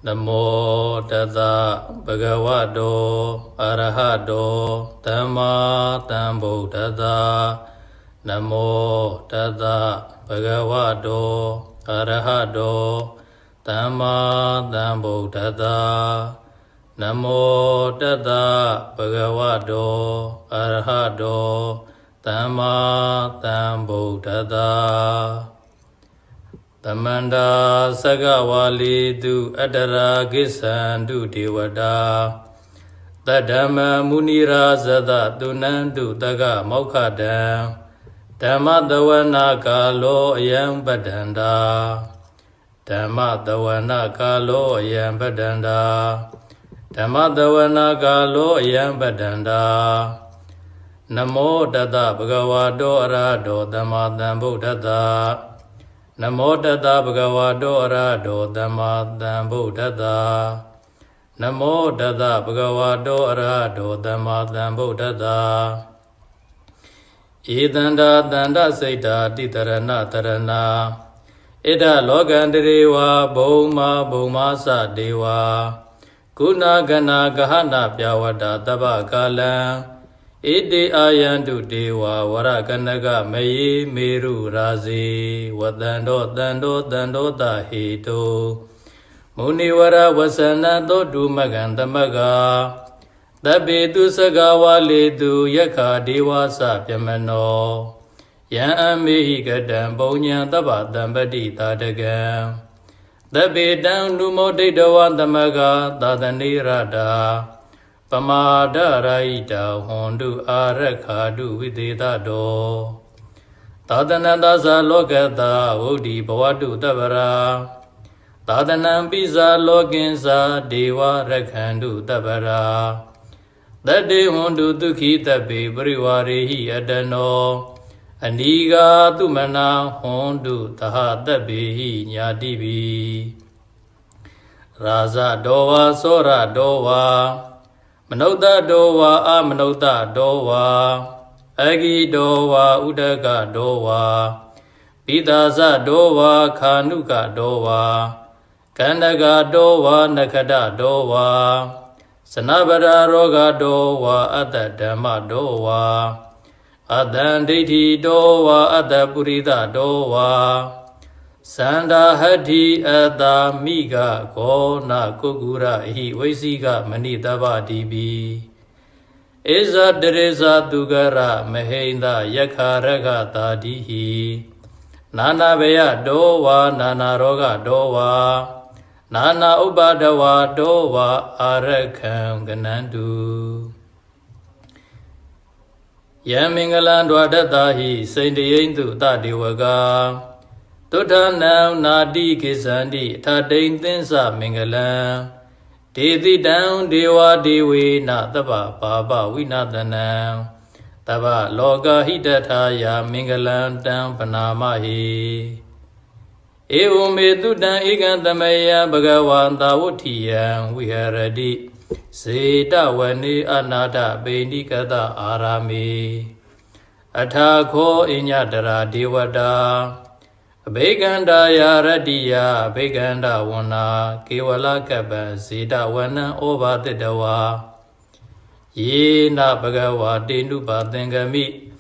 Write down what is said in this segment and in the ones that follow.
Namo Tassa Bhagavato Arahato Dhamma Sambuddhassa Namo Tassa Bhagavato Arahato Dhamma Sambuddhassa Namo Tassa Bhagavato Arahato Dhamma Sambuddhassa Tamanda Sagawali du Adara Gisandu Devada Tadama Munira Zada Dunandu Daga Mokada Dhamma Dawana Kalo Ayam Badanda Dhamma Dawana Kalo Ayam Badanda Dhamma Dawana Kalo Ayam Badanda Namo Tassa Bhagavato Arahato Dhamma Sambuddhassa Namo Tassa Bhagavato Arahato Dhamma Sambuddhassa Namo Tassa Bhagavato Arahato Dhamma Sambuddhassa Idanda Danda Saita Titarana Tarana Ida Loganderewa Bhoma Bhoma Sa Deva Guna Gana Gahana Pyawada Taba Kalam Iti ayantu dewa warakanaga mayi meru razi wadando dando dando tahito muniwara wasana dodu magandamaga tabitu sagawalitu yakha dewa sapyamano yan amihi gadam baunya taba dambadi tadagam tabidang numo dedawan tamaga tadani rada Pamada Raita Hondu Arakadu Videta Do Tadanandasa Lokata Udi Bawadu Tabara Tadanam Pisa Lokinsa Deva Rakhandu Tabara Tade Hondu Duki Tabi Briwarihi Adano Aniga Tumana Hondu Taha Tabihi Nyadibi Raza Dowa Sora Dowa Manauta dowa amanauta dowa Agi dowa udaka dowa Pidasa dowa kanuka dowa Kandaga dowa nakada dowa Sanabara roga dowa Adadama dowa Adanditi dowa Adapurita dowa Sanda hati ada miga kona kugura hi waisiga manitaba dibi Eza dereza dugara mahenda yakharaga tadihi Nana beya dowa nana roga dowa Nana ubadawa dowa arakam ganandu Yamingalan dwadatahi saindiyendu tadiwaga Tutanam Nadi Kisandi Tadain Tinsa Mingalam Dedi down Dewa Dewi Nataba Baba Winadanam Taba Loga Hidataya Mingalam Dam Panamahi Evume Tutan Igantamaya Bhagavanta Wutiyam Viharadi Sita Wani Anada Bendikata Arami Athako Inyadara Devada Beganda Yaradiya Beganda Wana Kiwala Kaba Sita Wana Oba Dedawa Ye Na Bhagava Denuba Dengami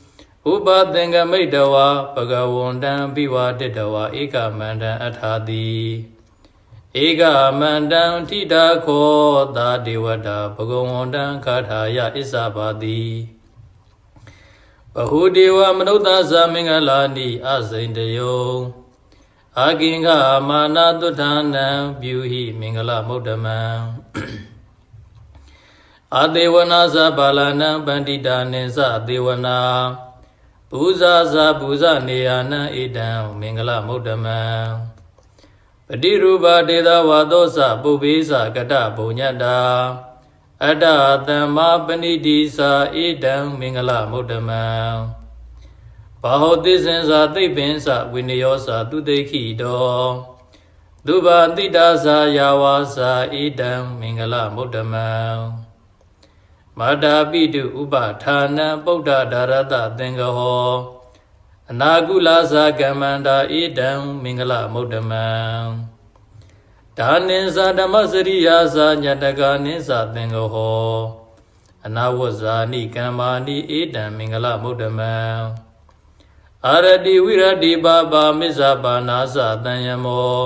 Uba Dengami Dawa Bhagavondan Biwa Dedawa Eka Mandan Athadi Ega Mandan Tida Ko Da Devada Bhagavondan Kathaya Isabadi Bahudewa Manuta Samingalani Asaindayo Aginga Mana Dutana Byuhi Mingala Mudama Adevana Zabalana Bandita Nesa Devana Puza Zabuza Neana Idam Mingala Mudama Padiruba Deda Wadosa Bubisa Gata Bunyada Ada Dhamma Panidisa Idam Mingala Mudama Bahotisensa Tibinsa Winiyosa Tudeki Do Duba Tidasa Yawasa Idam Mingala Mudama Mada Bidu Uba Thana Buddha Darata Tengaho Anagula Sagamanda Idam Mingala Mudama ဒါနိသဓမ္မစရိယာသာညတကနိသသင်္ဃဟောအနာဝဇာနိကမ္မာနိဧတံမင်္ဂလမုဒ္ဓမံအာရတိဝိရတိပါပါမစ္ဆပါနာသတံယမော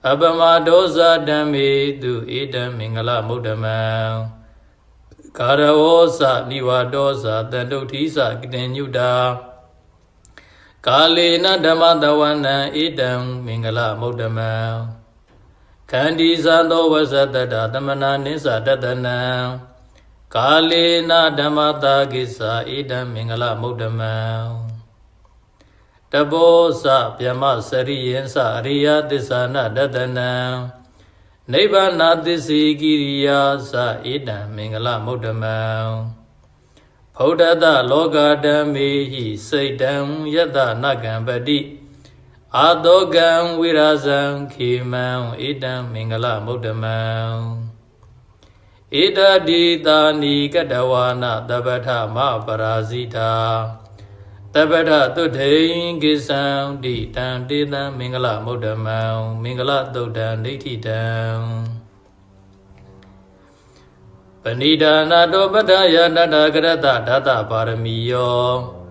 အပမဒောဇဓမ္မေတုဧတံမင်္ဂလမုဒ္ဓမံကာရဝောသနိဝါဒောသတန္တုဋ္ဌိသကတိညုတာကာလေနဓမ္မတဝနံဧတံမင်္ဂလမုဒ္ဓမံခန္တီဇာသောဝဇတတသမနာနိသတတနံကာလေနဓမ္မတာကိစ္ဆာဧတံမင်္ဂလမုဒ္ဓမံတဘောသဗျမစရိယံသအရိယသစ္စာနတတနံနိဗ္ဗာနသစ္စေကိရိယာသဧတံမင်္ဂလမုဒ္ဓမံဗုဒ္ဓတလောကဓမ္မေဟိစိတ်တံယတနကံပတိအာတောကံဝိရာဇံခေမံဧတံမင်္ဂလမုဒ္ဓမံဧတတိတာနိကတဝါနတပ္ပထမပရာဇိတာတပ္ပထသုထိန်ကိသံတိတံတေတံမင်္ဂလမုဒ္ဓမံမင်္ဂလသုတ်တံဒိဋ္ဌိတံပဏိဒါနာတောပတ္ထယတတကရတဓာတပါရမီယော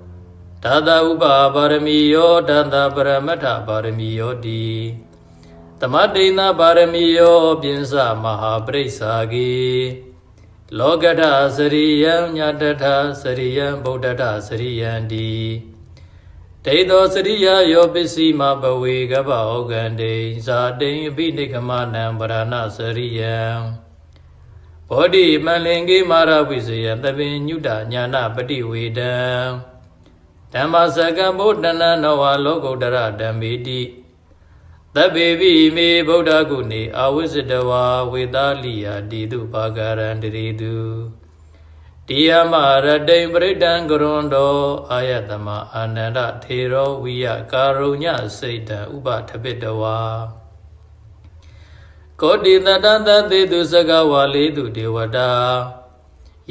ဓာတဥပပါရမီယောဓာတပရမတ္ထပါရမီယောတိသမတိဏပါရမီယောပိဉ္စမဟာပရိစ္ဆာကေလောကထစရိယံညတထစရိယံဗုဒ္ဓထစရိယံတိဒိဋ္ဌောစရိယယောပစ္စည်းမဘဝေကပ္ပဩကံတေဇာတိံအပိနိကမနံပရဏစရိယံဘောဓိမလင်္ကေမာရဝိဇယံသဗ္ဗညုတညာနာပတိဝေဒံဓမ္မစကံဗုဒ္ဓနာနဝလောကုတ္တရဓမ္မေတိသဗ္ဗေပိမေဗုဒ္ဓဂုဏေအာဝိဇ္ဇတဝါဝေသာလိယတိတုပါကရံတရေတုတိယမရတိံပရိဒံကရွန်တောအာယတမအာနန္ဒထေရောဝိယကာရုညစိတ်တံဥပထပိတဝါကောတိတတတသေတုစကဝါလေတုဒေဝတာ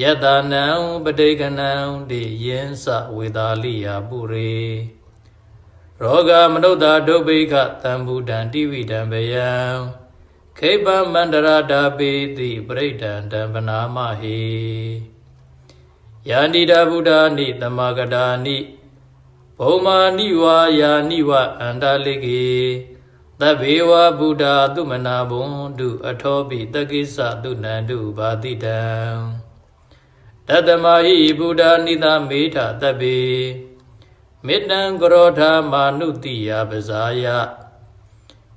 ယတနံပဋိကနံတိယင်းစဝေသာလိယပုရေရောဂမနုဿာဒုဗ္ဗိခတံဗုဒံတိဝိတံဘယံခိပံမန္တရာဓာပိတိပရိဒံတံပနာမဟိယန္တိတဗုဒ္ဓနိတမဂတာနိဘုံမာနိဝါယာနိဝအန္တလိကေသဗ္ဗေဝဗုဒ္ဓသုမနာဘုံတုအထောပိတကိစ္စသုနန္တုဘာတိတံတတမဟိဗုဒ္ဓနိသမေထသဗ္ဗေမေတ္တံကရောဓမာနုတိယပဇာယ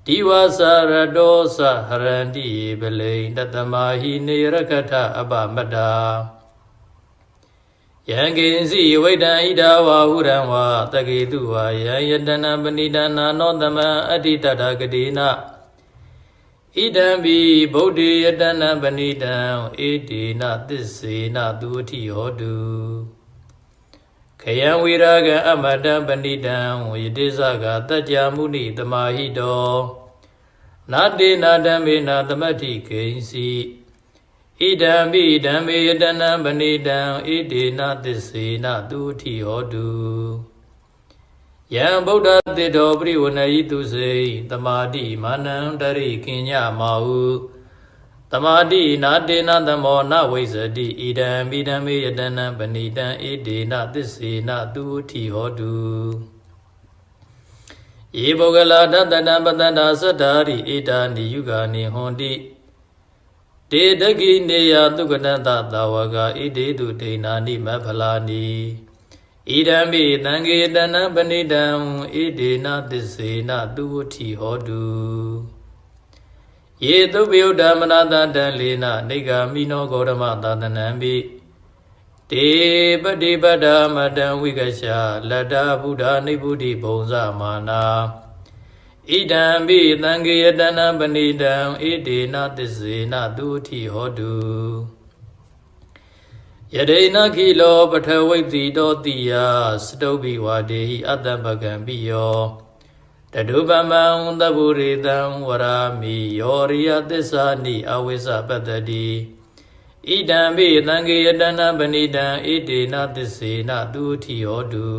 ဒီဝါစာရတောသဟရန္တိပလိတတမဟိနေရကထအပမတ္တာယံကိဉ္စီဝိတံဣဒဝါဟုရံဝါတကေတုဝါယံယတနံပဏိဒနာနောတမံအတ္တိတတဂတိနာဣဒံဘိဗုဒ္ဓေယတနံပဏိတံဧတေနသစ္စေနသူအထိဟောတုခယံဝိရာဂံအမတံပဏိတံဝယတိသကတัจ जा မုနိတမဟိတောနာတေနာဓမ္မေနာသမတ္ထိကိဉ္စီဣဒံဘိဓမ္မေယတနံပဏိတံဣတေနသစ္စေနသူအထိဟောတုယံဗုဒ္ဓတေတောပရိဝဏယိတုစေသမာတိမာနံတရိကိညမာဟုသမာတိနာတေနသမောနဝိဇ္ဇတိဣဒံဘိဓမ္မေယတနံပဏိတံဣတေနသစ္စေနသူအထိဟောတုယေပုဂ္ဂလာတတတံပတန္တာသတ္တာရိဧတာနိယုဂာနိဟွန်တိတေတကိနေယသုကတတသာဝကဣတေတုဒိဏာနိမဖလာနိဣဒံမိသံဃေတနံပဏိတံဣဒေနသစ္စေနသူဝတိဟောတုယေသုပယုဒ္ဓမနတတံလေနနေဂာမိနောဂေါရမသာသနံမိတေပတိပတ္တမတံဝိကရှာလတ္တဗုဒ္ဓနိဗ္ဗုတိဘုံဇမာနာဣဒံမိသံဃေတနံပဏိတံဣဒေနသစ္စေနသူဝတိဟောတုယဒေနခိလောပထဝိတ္တိတောတိယစတုဘိဝါဒေဟိအတ္တပကံပိယောတတုပမံသဗ္ဗုရိတံဝရာမိယောရိယသစ္စာနိအဝိဇ္ဇပတ္တတိဣဒံမိသံဃေတနံပဏိတံဣဒေနသစ္စေနသူဝတိဟောတု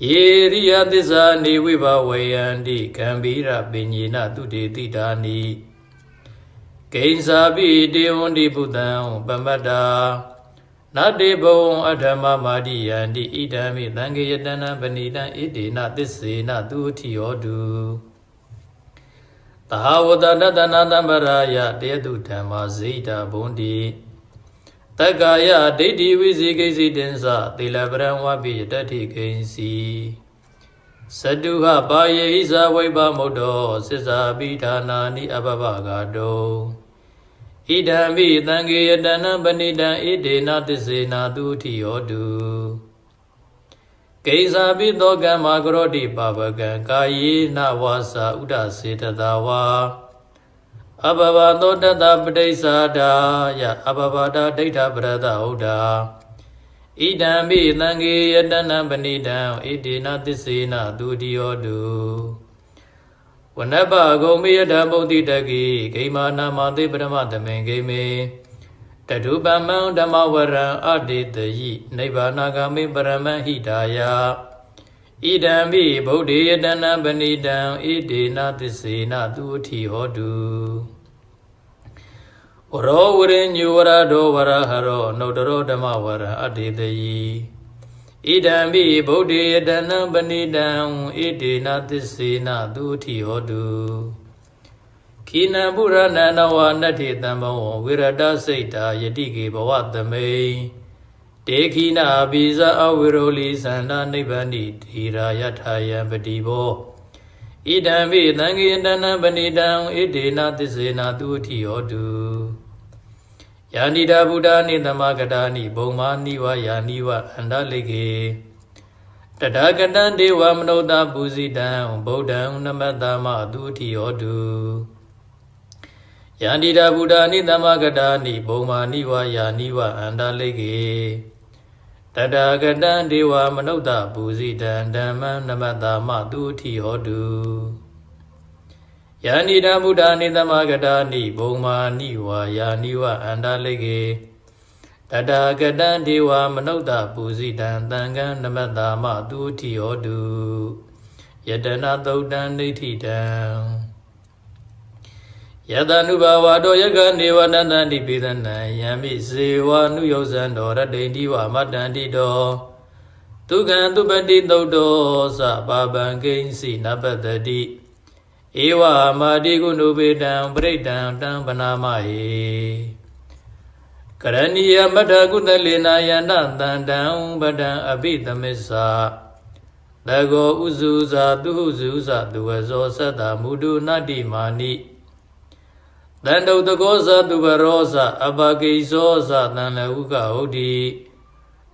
ယ ယေရိယသစ္စာနေဝိဘဝေယန္တိကံဗိရပညေနတုတေတိတာနိကိဉ္စာပိတေဝန္တိဘုဒ္ဓံပမတ္တာနတေဘဝံအဓမ္မမာတိယန္တိဣဒံမိသံဃေယတနံပဏိတံဣတေနသစ္စေနသူတိယောတုသဟဝတတတနာတံပရာယတေတုဓမ္မာဇိတာဘုံတိတက္ကာယဒိဋ္ဌိဝိဇိကိစီတင်္စသေလပရံဝပိတတ္ထိကိဉ္စီသတုဟပါယေဟိဇဝိပမုဒ္ဒောသစ္စာပိဌာနာနိအပပဂါတောဣဒံမိသံဃေယတနံပဏိတံဣတေနသစ္စေနာသူတိယောတုကိဉ္စာပိသောကမ္မာကရောတိပါပကံကာယေနဝါစာဥဒစေတသာဝါအဘဘသောတတပဋိစ္ဆာဒာယအဘဘတာဒိဋ္ဌပရဒဟုတ်တာဣဒံမိသံဃေယတနံပဏိတံဣတေနသစ္စေနသူတိယောတုဝနပဂုံမေယဓမ္မုတိတကိဂိမာနာမသေပရမသမေဂိမေတတုပမံဓမ္မဝရံအတေတယိနိဗ္ဗာနဂမေပရမဟိတာယဣဒံမိဗုဒ္ဓေယတနံပဏိတံဣတေနသစ္စေနသူတိဟောတုဝရောဝရိညုဝရဒောဝရဟရောနုတရောဓမ္မဝရံအတေတယိဣဒံမိဗုဒ္ဓေယတနံပဏိတံဣတေနသစ္စေနသူတိဟောတုခိနံပုရဏနဝနတ္ထိတံဘောဝိရတစိတ်တာယတိကေဘဝသမိတေခိနာဘိဇအဝိရောလိသန္တာနိဗ္ဗာနိတိရာယထာယံပတိဘောဣဒံမိသံဃေယတနံပဏိတံဣတေနသစ္စေနသူတိဟောတုယာနိတာဗုဒ္ဓနိသမဂတာနိဘုံမာနိဝယာနိဝအန္တလိကေတတကတံဒေဝမနုဿပူဇိတံဗုဒ္ဓံနမတ္တမသူတိဟောတုယာနိတာဗုဒ္ဓနိသမဂတာနိဘုံမာနိဝယာနိဝအန္တလိကေတတကတံဒေဝမနုဿပူဇိတံဓမ္မံနမတ္တမသူတိဟောတုယာနိတာဗုဒ္ဓနိသမဂတာနိဘုံမာနိဝယာနိဝအန္တလိကေတတကတံဒေဝမနုဿပူဇိတံသံဃံနမတ္တမသူတိဟောတုယတနာသုတ်တံဒိဋ္ဌိတံယတနုဘာဝတောယကနေဝနန္တတိပိသနံယံမိစေဝနုယောဇံတော်ရတိတိဝမတ္တန္တိတောဒုက္ခံသူပတိသုတ်တောသပါပံကိဉ္စီနပတ္တိဧဝမာတိကုဏုပေတံပရိတံတံပနာမဟေကရဏီယမထကုသလေနာယန္တတန္တံပဒံအပိသမစ္ဆာတကောဥစုဇာသူဟုစုဇာသူဝဇောသတ္တမုဒုနတ္တိမာနိတန္တုတကောဇာသူဘရောဇာအပကိဇောဇာတန်လဟုကဟုတ်တိ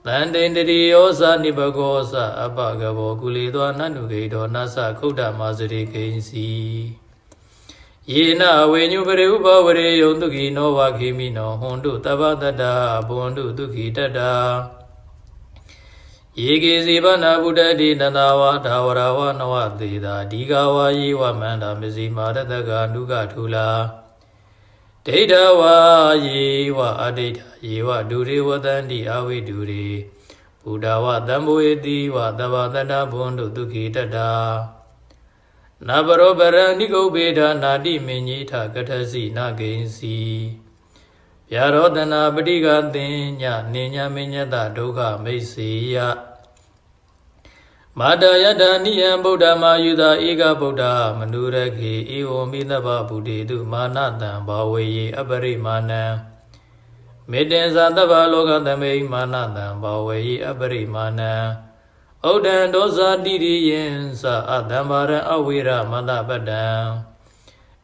တန်တိန်တတိယောဇာနိဘဂောဇာအပကဘောကုလေသောနန္တုကေတောနသခုဒ္ဓမာစရိကိဉ္စီယေနဝေညုပရိဥပဝရေယုံတုခိနောဝခိမိနောဟွန်တုတပ္ပတတ္တဘွန်တုဒုခိတတ္တာယေကေစီဗနာဗုဒ္ဓတိတတဝါဒါဝရဝနဝသေတာဒီဃဝါယေဝမန္တာမစီမာရတကနုကထူလာဒိဋ္ဌဝါယေဝအဒိဋ္ဌယေဝဒုရေဝတန္တိအဝိဒုရေဘုဒ္ဓဝတံဘောေတိဝသဗ္ဗတတ္တဘွန်တုဒုခိတတ္တာနဘရောပရဏိကုပေဒနာတိမင်ကြီးထကထစီနာဂိဉ္စီဗျာရောတနာပဋိကသင်ညနေညမညတဒုက္ခမိတ်စေယမာတယတနိယံဗုဒ္ဓမာယုသာဧကဗုဒ္ဓမနုရခေဧဝံမိသဗ္ဗဗုဒ္ဓေတုမာနတံဘာဝေယေအပရိမာဏံမေတ္တင်္ဇာသဗ္ဗလောကသမိမာနတံဘာဝေယေအပရိမာဏံဩဒံဒောဇာတိရိယံသအတံဘာရံအဝိရမတပတ္တံ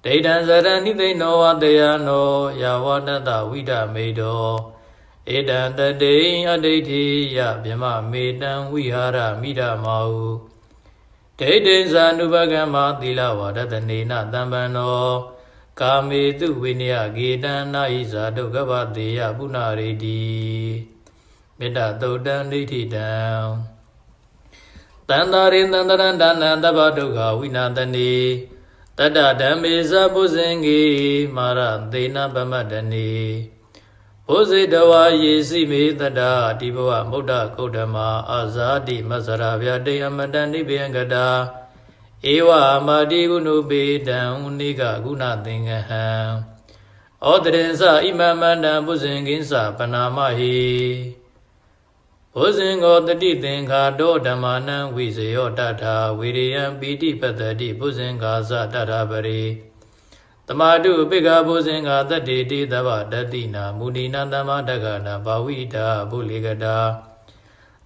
ဒိဋ္ဌံဇရဏိသိနောဝတယနောယာဝတတဝိဒမေတောဧတံတတိအဒိဋ္ဌိယဗြမမေတံဝိဟာရမိဒမောဒိဋ္ဌိဇာနုပကမ္မသီလဝါဒတနေနတံပံနောကာမေတုဝိနယဂေတံနာဟိဇာဒုက္ခဗတေယပုဏ္ဏရေတိမေတ္တသုတ်တံဒိဋ္ဌိတံတန္တာရိတန္တရံဒါနံတဗ္ဗဒုက္ခဝိနာတနေတတ္တဓမ္မေဇပုဇင်္ဂေမာရသေနပမတ္တနေ ဘုဇေတဝါယေစီမေတ္တာဒီဘဝမုဒ္ဒကုဒ္ဓမာအာဇာတိမဆရာဗျာတေအမတန်နိဗ္ဗယံကတာဧဝမာတိကုဏုပေတံနိကကုဏသင်္ကဟံဩတရင်္စဣမမန္တံဘုဇင်ကိဉ္စပနာမဟိဘုဇင်ကိုတတိသင်္ခါတောဓမ္မာနံဝိဇယောတထာဝိရိယံပိတိပတ္တိဘုဇင်္ဂါဇတထာပရိတမတုပိကဘုဇင်္ဂါတတ္တိတိသဗ္ဗတတိနာမုဏိနာသမ္မာတက္ကနာဘာဝိတာဘုလိကတာ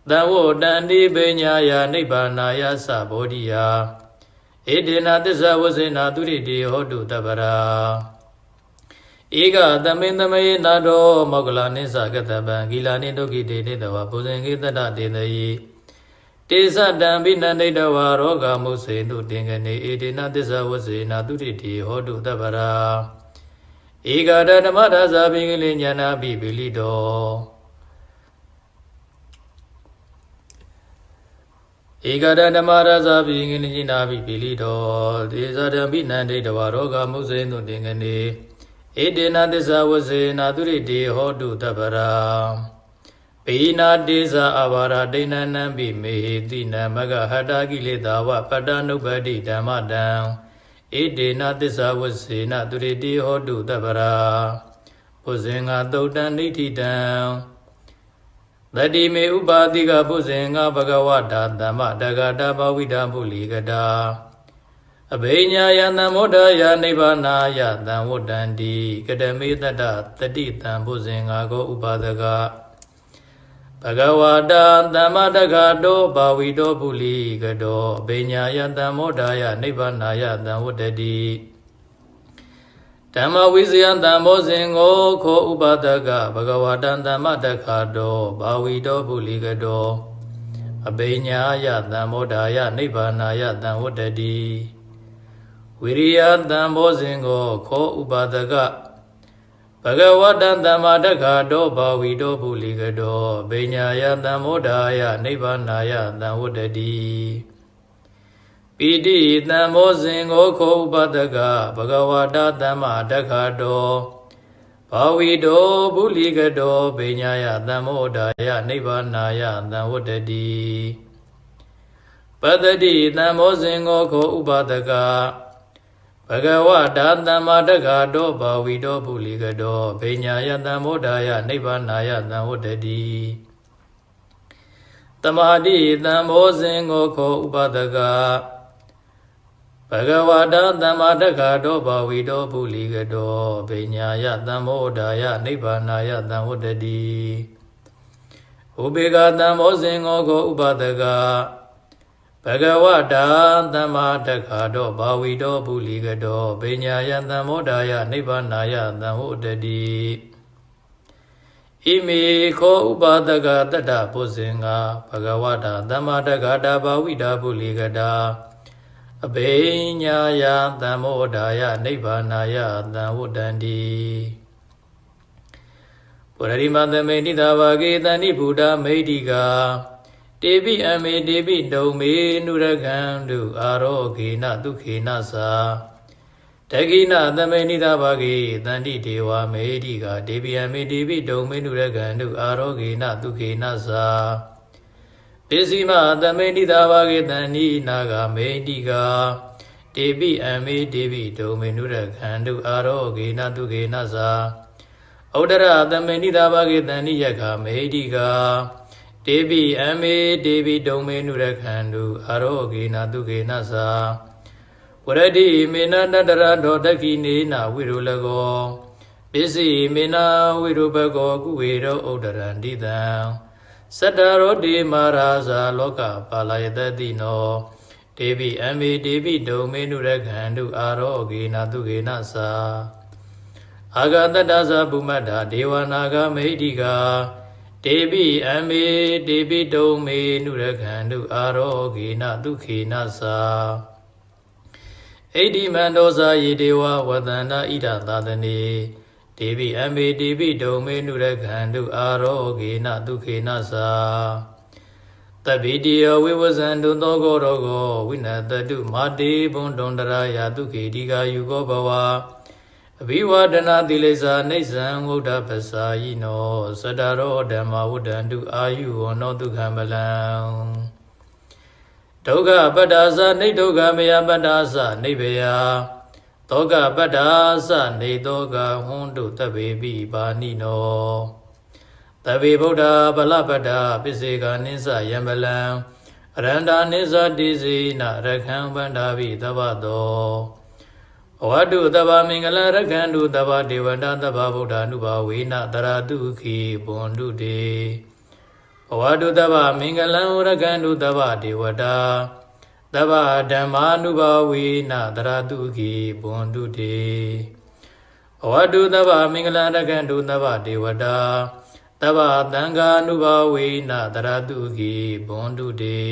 သံဝတန္တိပညာယနိဗ္ဗာနာယသဘောဓိယဧတေနသစ္စာဝဇေနာသူရိတိဟောတုတပ္ပရာဧကသမင်သမယေနာတောမောကလနိသကတပံဂီလာနိဒုက္ခိတေတေတဝဘုဇင်ကိတတတေတယိတေသတံဘိနန္တိတဝါရောဂမုစေတုတင်္ဂနေဧတေနသစ္စာဝဇေနာသူရိတိဟောတုတပ္ပရာဧကတဓမ္မဒါဇာပိကလိညာနာပိပိလိတောဧကတဓမ္မဒါဇာပိကလိညာနာပိပိလိတောတေသတံဘိနန္တိတဝါရောဂမုစေတုတင်္ဂနေဧတေနသစ္စာဝဇေနာသူရိတိဟောတုတပ္ပရာပိနာတေဇာအဘာရဒိဏနံပိမေဟိတိနမဂဟတာကိလေသာဝပတ္တနုပ္ပတိဓမ္မတံဧတေနသစ္စာဝဇေနာသူရိတိဟောတုတပ္ပရာဘုဇင်္ဂသုတ်တံဒိဋ္ဌိတံတတိမေဥပါတိကဘုဇင်္ဂဘဂဝတာသမ္မတဂတာဘဝိတာဘုလိကတာအဘိညာယသံမောဒယနိဗ္ဗာနာယသံဝတ္တန္တိကတမေတ္တတတိတံဘုဇင်္ဂကိုဥပါဒကဘဂဝတာသမ္မတဂတောဘာဝိတောပုလိကတောအဘိညာယသံမောဒယနိဗ္ဗာနာယသံဝတ္တတိဓမ္မဝိဇယသံမောဇင်ကိုခောဥပါဒကဘဂဝတာသမ္မတဂတောဘာဝိတောပုလိကတောအဘိညာယသံမောဒယနိဗ္ဗာနာယသံဝတ္တတိဝိရိယသံဘောဇင်ကိုခောဥပါဒကဘဂဝတံသမ္မာတက္ခတောဘာဝိတောပုလိကတောဗိညာယသံမောဒာယနိဗ္ဗာနာယသံဝတ္တတိပိတိသံဘောဇင်ကိုခောဥပါဒကဘဂဝတာသမ္မာတက္ခတောဘာဝိတောပုလိကတောဗိညာယသံမောဒာယနိဗ္ဗာနာယသံဝတ္တတိပတ္တိသံဘောဇင်ကိုခောဥပါဒကဘဂဝတာသမ္မာတက္ခတောဘာဝိတောပုလိကတောဗိညာယသံမောဒာယနိဗ္ဗာနာယသံဝတ္တတိတမာတိသံဘောဇင်ကိုခောဥပါဒကဘဂဝတာသမ္မာတက္ခတောဘာဝိတောပုလိကတောဗိညာယသံမောဒာယနိဗ္ဗာနာယသံဝတ္တတိဥပေက္ခသံဘောဇင်ကိုခောဥပါဒကဘဂဝတာသမ္မာတက္ခတောဘာဝိတောပုလိကတောဗိညာယသံမောဒာယနိဗ္ဗာနာယသံဝတ္တတိဣမေခောဥပါဒကတတ္တဘုဇင်္ဂဘဂဝတာသမ္မာတက္ခတာဘာဝိတာပုလိကတာအဘိညာယသံမောဒာယနိဗ္ဗာနာယသံဝတ္တန္တိပုရရိမသမေနိသာဘာဂေတန္တိဗုဒ္ဓမေတ္တိကာတေပိအမေတေပိဒုံမေနုရကံတုအာရောဂေနဒုခေနသာတကိနသမေနိသာဘာဂေတန္တိဒေဝမေတိကာတေပိအမေတေပိဒုံမေနုရကံတုအာရောဂေနဒုခေနသာပိစီမသမေနိသာဘာဂေတန္တိနာဂမေတိကာတေပိအမေတေပိဒုံမေနုရကံတုအာရောဂေနဒုခေနသာဩဒရသမေနိသာဘာဂေတန္တိယက္ခမေတိကာတေပိအမေတေပိဒုံမေနုရခန္တုအာရောဂေနတုခေနသာဝရတိမေနတတရဒောတခိနေနဝိရုလကောပစ္စည်းမေနဝိရုပကောကုဝေရောဥဒရန္တိတံသတ္တရောတိမာရာဇာလောကပါလယတတိနောတေပိအမေတေပိဒုံမေနုရခန္တုအာရောဂေနတုခေနသာအာဂတတ္တဇဗုမတ္တာဒေဝနာဂမေဟိတိကာတေပိအမေတေပိဒုံမေနုရခန္တုအာရောဂေနဒုခေနသာဣတိမန္တောဇာယေဒေဝဝတန္တာဣဒသာသနေတေပိအမေတေပိဒုံမေနုရခန္တုအာရောဂေနဒုခေနသာတပိတိယဝိဝဇန္တုသောကောရောဂောဝိနတတုမာတေဘုံဒုံတရာယဒုခေတိကာယုကောဘဝ အဘိဝဒနာတိလိစ္ဆာနိစ္စံဝုဒ္ဓပ္ပစာယိနောသတ္တရောဓမ္မဝုဒ္ဒန္တုအာယုဝနောဒုက္ခမလံဒုက္ခပတ္တာသနိဒုက္ခမယပတ္တာသနိဗ္ဗယသောကပတ္တာသနေသောကဟွန်းတုတဗ္ဗေပိပါဏိနောတဗ္ဗေဗုဒ္ဓဗလပတ္တာပစ္စေကနိစ္စယံပလံအရန္တာနိစ္စတိစေနရခံဗန္ဓာဘိသဗ္ဗတောဝတ္တုတဗ္ဗမင်္ဂလရခံတုတဗ္ဗဒေဝတာတဗ္ဗဗုဒ္ဓ ानु ဘာဝေနတရတုခိဘွန်တုတေဝတ္တုတဗ္ဗမင်္ဂလံရခံတုတဗ္ဗဒေဝတာတဗ္ဗဓမ္မာနုဘာဝေနတရတုခိဘွန်တုတေဝတ္တုတဗ္ဗမင်္ဂလံရခံတုတဗ္ဗဒေဝတာတဗ္ဗသံဃာနုဘာဝေနတရတုခိဘွန်တုတေ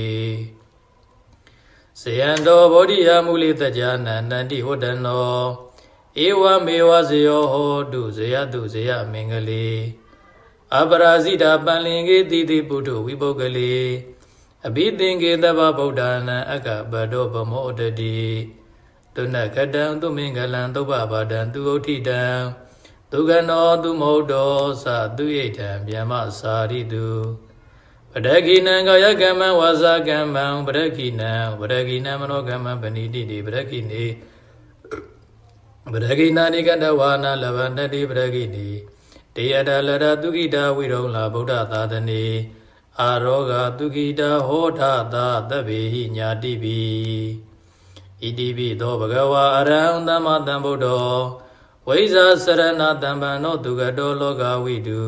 စေယံတောဗောဓိယမူလိတ္တဉာဏန္တန္တိဟောတနောဧဝမေဝဇယောဟောတုဇယတုဇယမင်္ဂလေအပရာဇိတာပန္လင်္ကေတိတိပုထုဝိပုဂ္ဂလေအဘိသင်္ကေတဗ္ဗဗုဒ္ဓနာအကပတောဗမောတတိတုဏခတံသူမင်္ဂလံသုဗ္ဗဘာဒံသူဥဋ္ဌိတံသူကနောသူမဟုတ်တောသသူဣဋ္ဌံဗျမစာရိတုပဒကိနံကာယကမ္မဝါစာကမ္မံပဒကိနံမနောကမ္မံပဏိတိတိပဒကိနေပဒကိနာနိကတဝါနာလဗန္တတိပဒကိနေတေယတလရတုကိတာဝိရုံလာဗုဒ္ဓသာသနေအာရောဂတုကိတာဟောထသာသဗ္ဗေဟိညာတိပိဣတိပိသောဘဂဝါအရဟံသမ္မာသမ္ဗုဒ္ဓောဝိဇ္ဇာစရဏတံပံနောသူကတောလောကဝိတု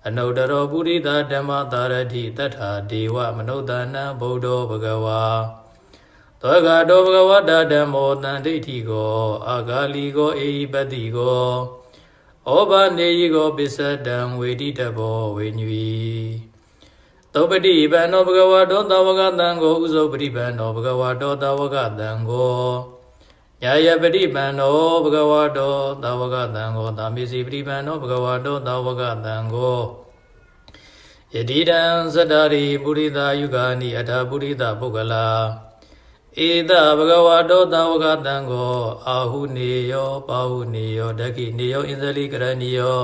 အနုတ္တရောပုရိသဓမ္မသာရတိတထာဒေဝမနုဿာနံဗုဒ္ဓောဘဂဝါသောကတောဘဂဝတဓမ္မောတံဒိဋ္ဌိကောအာဂါလီကောအေဟိပတိကောဩဘာနေယိကောပစ္စတံဝေတိတဘောဝေညွီသောပတိပန္နောဘဂဝတောသဝကတံကိုဥဇောပတိပန္နောဘဂဝတောသဝကတံကိုညာယပတိပန္နောဘဂဝတောသဝကတံကိုသာမေစီပတိပန္နောဘဂဝတောသဝကတံကိုယတိတံသတ္တရိပုရိသယုဂာနိအထာပုရိသပုဂ္ဂလာဧတဘဂဝတောသဝကတံကိုအာဟုနေယောပါဟုနေယောဒက္ခိနေယောဣန္ဒလိကရဏီယော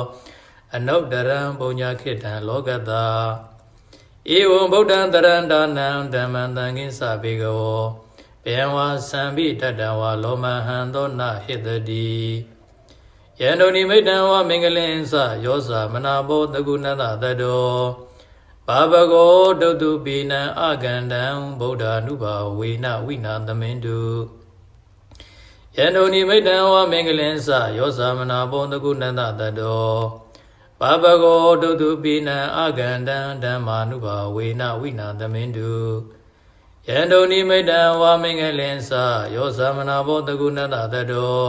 အနုတ္တရံပုညခိတံလောကတာဧဝံဗုဒ္ဓံတရန္တနံဓမ္မံသံဃိသဘေကဝောဘေဝါသံပိတတဝါလောမဟံသောနဟိတတိယန္တုနိမိတံဝမင်္ဂလင်္စယောဇာမနာဘောတကုဏတတတောဘာဘဂောဒုတုပိနံအကန္တံဗုဒ္ဓ ानु ဘာဝေနဝိနာသမင်တုယန္တုနိမိတံဝမင်္ဂလင်္စယောဇာမနာဘောတကုဏတတတောဘာဘဂောဒုတုပိနံအကန္တံဓမ္မာနုဘာဝေနဝိနာသမင်တုယန္တုနိမိတံဝမင်္ဂလင်္စယောဇာမနာဘောတကုဏတတတော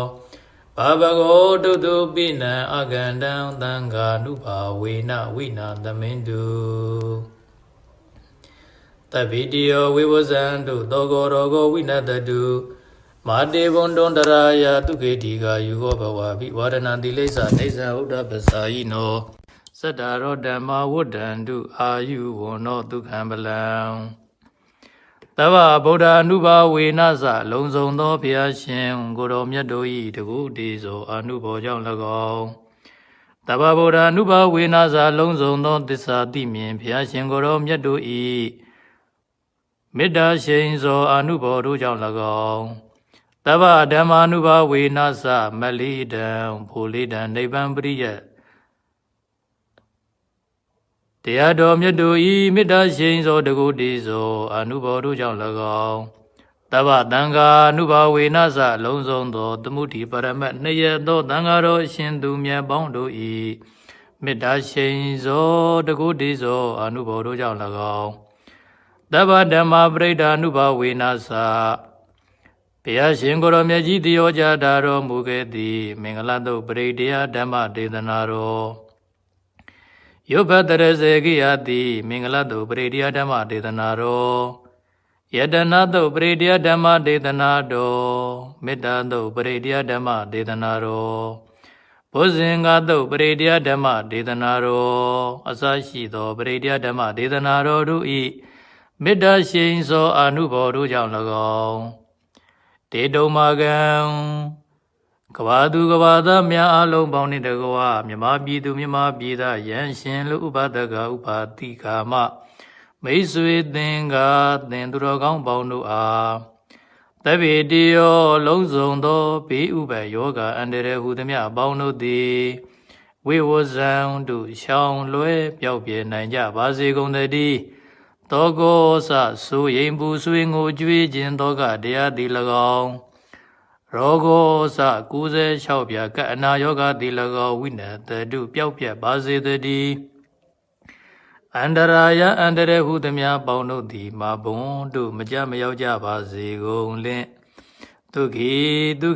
ဘာဘဂောဒုတုပိနံအကန္တံသံဃာနုဘာဝေနဝိနာသမင်တုတဗ္ဗိတိယောဝိဝဇံတုသောကောရောဂောဝိနတတုမာတေဘွန်တွန်တရာယတုခေတိကာယူဟောဘဝပိဝါဒနာတိလိစ္ဆာနေဇံဥဒ္ဓပစာယိနောသတ္တရောဓမ္မဝုဒ္ဒန္တုအာယုဝနောဒုက္ခံပလံသဗ္ဗဗုဒ္ဓ ानु ဘာဝေနသလုံဆုံးသောဘုရားရှင်ကိုတော်မြတ်တို့၏တကုတည်သောအနုဘောကြောင့်၎င်းသဗ္ဗဗုဒ္ဓ ानु ဘာဝေနသလုံဆုံးသောသစ္စာသိမြင်ဘုရားရှင်ကိုတော်မြတ်တို့၏မေတ္တာရှိန်သောအနုဘောတို့ကြောင့်၎င်းသဗ္ဗဓမ္မာ ानु ဘာဝေနသမလိတံဘူလိတံနိဗ္ဗံပရိယတရားတော်မြတ်တို့ဤမေတ္တာရှိန်သောတကုတည်သောအနုဘောတို့ကြောင့်၎င်းသဗ္ဗသံဃာ ानु ဘာဝေနသလုံးစုံသောသမုဒိပရမတ်နှစ်ရသောသံဃာတော်အရှင်သူမြတ်ပေါင်းတို့ဤမေတ္တာရှိန်သောတကုတည်သောအနုဘောတို့ကြောင့်၎င်းသဗ္ဗဓမ္မာပရိဒာ ानु ဘာဝေနသဘုရားရှင်ကိုယ်တော်မြတ်ကြီးတည်ဟောကြားတော်မူခဲ့သည့်မင်္ဂလာတုပရိဒေယဓမ္မဒေသနာတော်ယုဘတရစေကိယတိမင်္ဂလာတုပရိဒေယဓမ္မဒေသနာတော်ယတနာတုပရိဒေယဓမ္မဒေသနာတော်မေတ္တာတုပရိဒေယဓမ္မဒေသနာတော်ဘုဇင်္ဂတုပရိဒေယဓမ္မဒေသနာတော်အစရှိသောပရိဒေယဓမ္မဒေသနာတော်တို့ဤမေတ္တာရှိန်သောအနုဘောတို့ကြောင့်၎င်းတေတုံမာကံ ကဘာသူကဘာသားများအလုံးပေါင်းနှင့်တကွာမြမပြည်သူမြမပြည်သားယံရှင်လူဥပဒကဥပါတိကာမမိတ်ဆွေသင်္ကာသင်သူတော်ကောင်းပေါင်းတို့အားတပိတိယောလုံးစုံသောဘေးဥပယောဂအန္တရာယ်ဟုသမျှအပေါင်းတို့သည်ဝိဝဇံတို့ရှောင်လွဲပြောက်ပြဲနိုင်ကြပါစေကုန်သတည်းတောကောစဆိုရင်ပူဆွေငိုကြွေးခြင်းတောကတရားသည်၎င်းရောဂောစ96ပြကအနာယောဂသည်၎င်းဝိနတတုပျောက်ပြက်ပါစေတည်းအန္တရာယအန္တရဟုသမျှပေါင်းတို့သည်မဘုံတို့မကြမရောက်ကြပါစေကုန်လင့်ဒု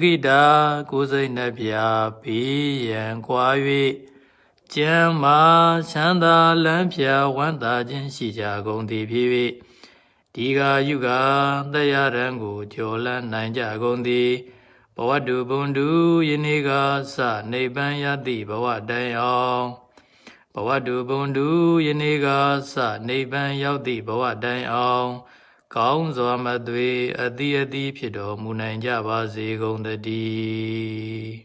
ခိတာကိုယ်စိတ်နှပြဘေးရန်ကွာ၍ကျမ်းမာချမ်းသာလန်းဖြာဝမ်းသာခြင်းရှိကြကုန်သည်ဖြစ်၍ဒီဃာယုဂတရားရန်ကိုကျော်လန်းနိုင်ကြကုန်သည်ဘဝတုဘုံတုယနေ့ကစနိဗ္ဗာန်ရသည့်ဘဝတိုင်အောင်ဘဝတုဘုံတုယနေ့ကစနိဗ္ဗာန်ရောက်သည့်ဘဝတိုင်အောင်ကောင်းစွာမသွေအတိဖြစ်တော်မူနိုင်ကြပါစေကုန်သတည်း